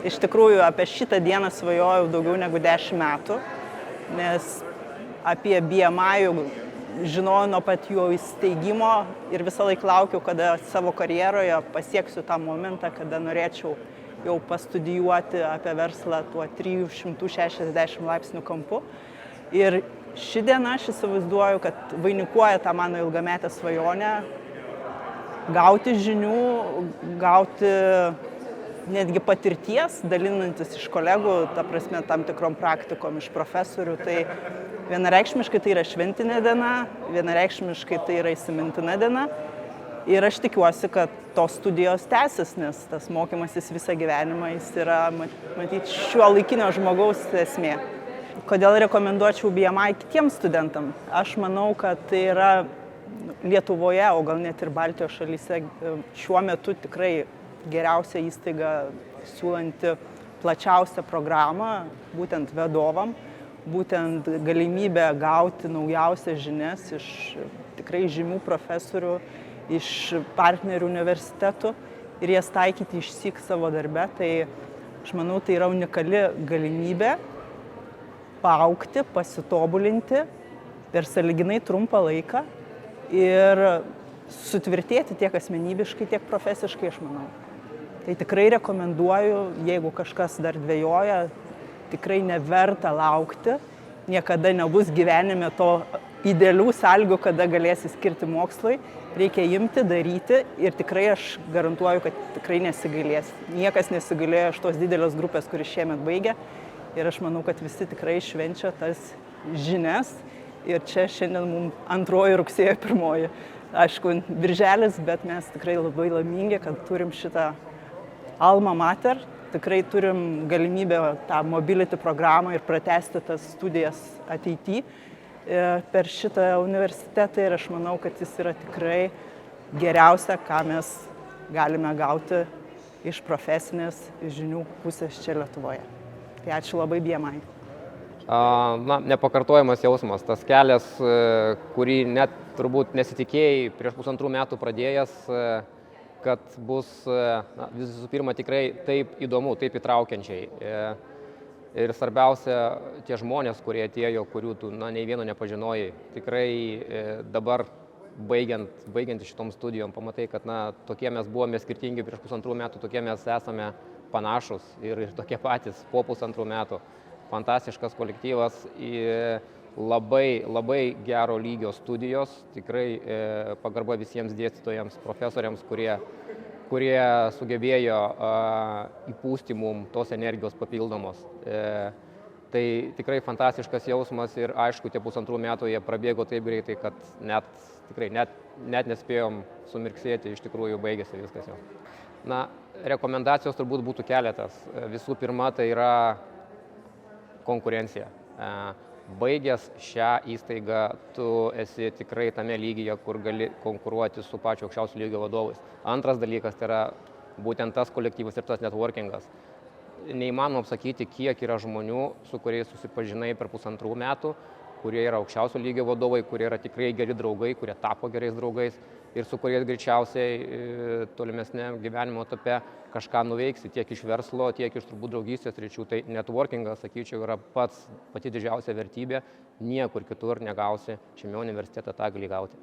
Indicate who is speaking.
Speaker 1: Iš tikrųjų, apie šitą dieną svajojau daugiau negu 10 metų, nes apie BMI žinojau nuo pat jo įsteigimo ir visą laiką laukiau, kada savo karjeroje pasieksiu tą momentą, kada norėčiau jau pastudijuoti apie verslą tuo 360 laipsnių kampu. Ir ši diena aš įsivaizduoju, kad vainikuoja tą mano ilgametę svajonę gauti žinių, gauti netgi patirties, dalinantis iš kolegų, ta prasme, tam tikrom praktikom iš profesorių. Tai vienareikšmiškai tai yra šventinė diena, vienareikšmiškai tai yra įsimintina diena. Ir aš tikiuosi, kad tos studijos tęsis, nes tas mokymasis visą gyvenimą jis yra, matyti, šiuolaikinio žmogaus esmė. Kodėl rekomenduočiau BMI kitiems studentam? Aš manau, kad tai yra Lietuvoje, o gal net ir Baltijos šalyse šiuo metu tikrai geriausia įstaiga siūlanti plačiausią programą būtent vadovam, būtent galimybę gauti naujausias žinias iš tikrai žymių profesorių, iš partnerių universitetų ir jas taikyti išsyk savo darbe. Tai aš manau, tai yra unikali galimybė paaugti, pasitobulinti per sąlyginai trumpą laiką ir sutvirtėti tiek asmenybiškai, tiek profesiškai, aš manau. Tai tikrai rekomenduoju, jeigu kažkas dar dvejoja, tikrai neverta laukti, niekada nebus gyvenime to idealių sąlygų, kada galėsi skirti mokslui, reikia imti, daryti ir tikrai aš garantuoju, kad tikrai nesigailės. Niekas nesigailėjo iš tos didelės grupės, kuris šiemet baigė ir aš manau, kad visi tikrai švenčia tas žinias ir čia šiandien mums 2 rugsėjo 1. Aišku, birželis, bet mes tikrai labai laimingi, kad turim šitą Alma Mater, tikrai turim galimybę tą mobility programą ir pratęsti tas studijas ateityje per šitą universitetą ir aš manau, kad jis yra tikrai geriausia, ką mes galime gauti iš profesinės žinių pusės čia Lietuvoje. Tai ačiū labai BMI.
Speaker 2: Nepakartojamas jausmas, tas kelias, kurį net turbūt nesitikėjai prieš 1,5 metų pradėjęs, kad bus visų pirma tikrai taip įdomu, taip įtraukiančiai. Ir svarbiausia, tie žmonės, kurie atėjo, kurių tu nei vieno nepažinojai, tikrai dabar baigiant šitom studijom, pamatai, kad tokie mes buvome skirtingi prieš 1,5 metų, tokie mes esame panašus ir tokie patys po 1,5 metų. Fantastiškas kolektyvas, labai gero lygio studijos, tikrai pagarba visiems dėstytojams, profesoriams, kurie sugebėjo įpūsti mums tos energijos papildomos. Tai tikrai fantastiškas jausmas ir aišku, tie 1,5 metų jie prabėgo taip greitai, kad net nespėjom sumirksėti, iš tikrųjų baigėsi viskas jau. Rekomendacijos turbūt būtų keletas. Visų pirma, tai yra konkurencija. Baigęs šią įstaigą, tu esi tikrai tame lygyje, kur gali konkuruoti su pačiu aukščiausio lygio vadovais. Antras dalykas tai yra būtent tas kolektyvas ir tas networkingas. Neįmanoma apsakyti, kiek yra žmonių, su kuriais susipažinai per 1,5 metų, kurie yra aukščiausio lygio vadovai, kurie yra tikrai geri draugai, kurie tapo gerais draugais ir su kuriais greičiausiai tolimesnė gyvenimo etape kažką nuveiksi tiek iš verslo, tiek iš turbūt draugystės ryčių. Tai networkingas, sakyčiau, yra pati didžiausia vertybė, niekur kitur negausi, šiame universitete tą gali gauti.